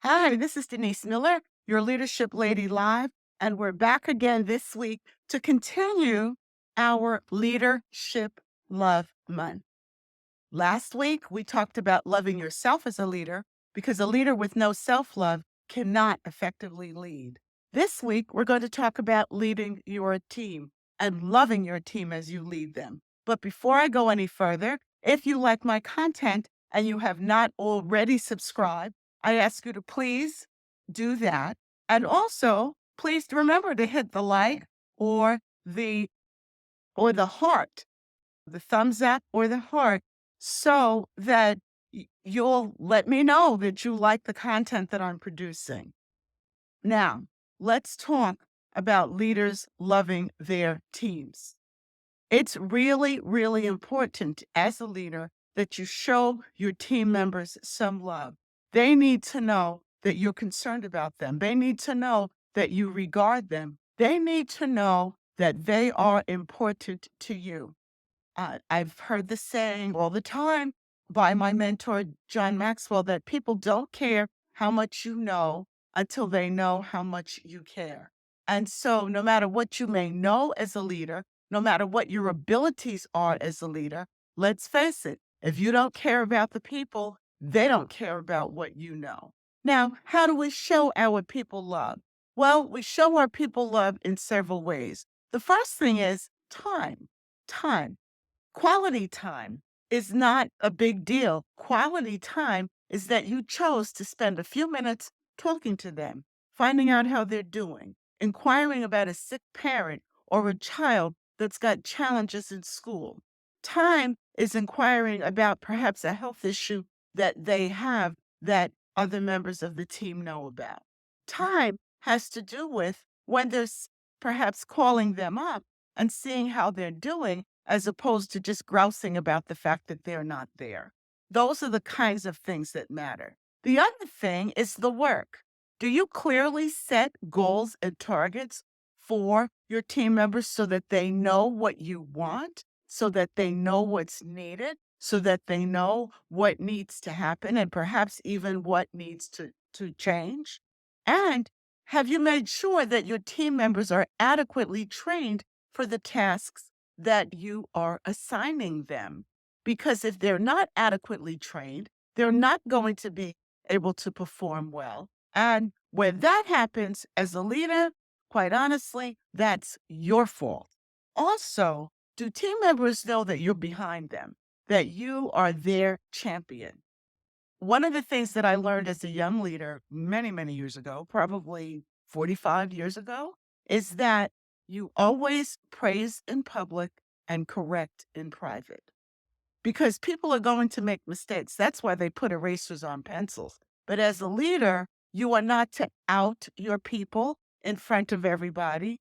Hi, this is Denise Miller, your Leadership Lady Live, and we're back again this week to continue our Leadership Love Month. Last week, we talked about loving yourself as a leader because a leader with no self love cannot effectively lead. This week, we're going to talk about leading your team and loving your team as you lead them. But before I go any further, if you like my content and you have not already subscribed, I ask you to please do that. And also, please remember to hit the like or the the heart, the thumbs up or the heart, so that you'll let me know that you like the content that I'm producing. Now, let's talk about leaders loving their teams. It's really, really important as a leader that you show your team members some love. They need to know that you're concerned about them. They need to know that you regard them. They need to know that they are important to you. I've heard the saying all the time by my mentor, John Maxwell, that people don't care how much you know until they know how much you care. And so, no matter what you may know as a leader, no matter what your abilities are as a leader, let's face it, if you don't care about the people, they don't care about what you know. Now, how do we show our people love? Well, we show our people love in several ways. The first thing is time. Time. Quality time is not a big deal. Quality time is that you chose to spend a few minutes talking to them, finding out how they're doing, inquiring about a sick parent or a child that's got challenges in school. Time is inquiring about perhaps a health issue that they have that other members of the team know about. Time has to do with when there's perhaps calling them up and seeing how they're doing as opposed to just grousing about the fact that they're not there. Those are the kinds of things that matter. The other thing is the work. Do you clearly set goals and targets for your team members so that they know what you want, so that they know what's needed, so that they know what needs to happen and perhaps even what needs to change? And have you made sure that your team members are adequately trained for the tasks that you are assigning them? Because if they're not adequately trained, they're not going to be able to perform well. And when that happens as a leader, quite honestly, that's your fault. Also, do team members know that you're behind them, that you are their champion? One of the things that I learned as a young leader many, many years ago, probably 45 years ago, is that you always praise in public and correct in private because people are going to make mistakes. That's why they put erasers on pencils. But as a leader, you are not to out your people in front of everybody.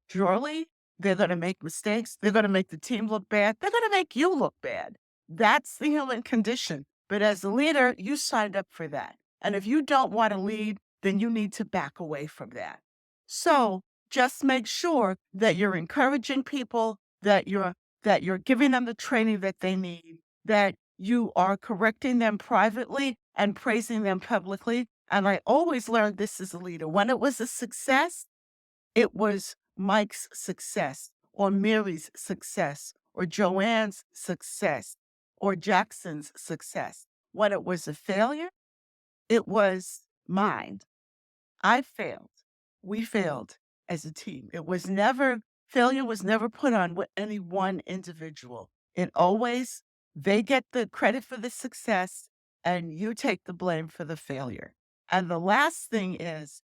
Surely they're going to make mistakes. They're going to make the team look bad. They're going to make you look bad. That's the human condition. But as a leader, you signed up for that. And if you don't want to lead, then you need to back away from that. So just make sure that you're encouraging people, that you're giving them the training that they need, that you are correcting them privately and praising them publicly. And I always learned this as a leader. When it was a success, it was Mike's success, or Mary's success, or Joanne's success, or Jackson's success. When it was a failure, it was mine. I failed. We failed as a team. Failure was never put on any one individual. It always, they get the credit for the success and you take the blame for the failure. And the last thing is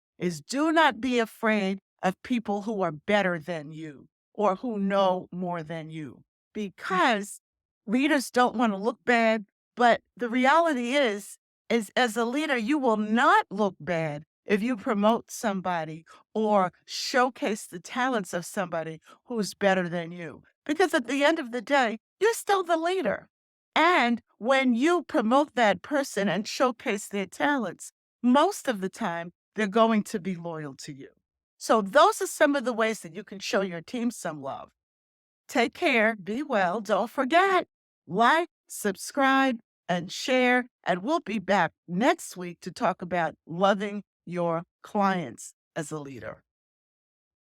do not be afraid of people who are better than you or who know more than you, because leaders don't want to look bad. But the reality is as a leader, you will not look bad if you promote somebody or showcase the talents of somebody who's better than you. Because at the end of the day, you're still the leader. And when you promote that person and showcase their talents, most of the time, they're going to be loyal to you. So those are some of the ways that you can show your team some love. Take care, be well, don't forget, like, subscribe, and share. And we'll be back next week to talk about loving your clients as a leader.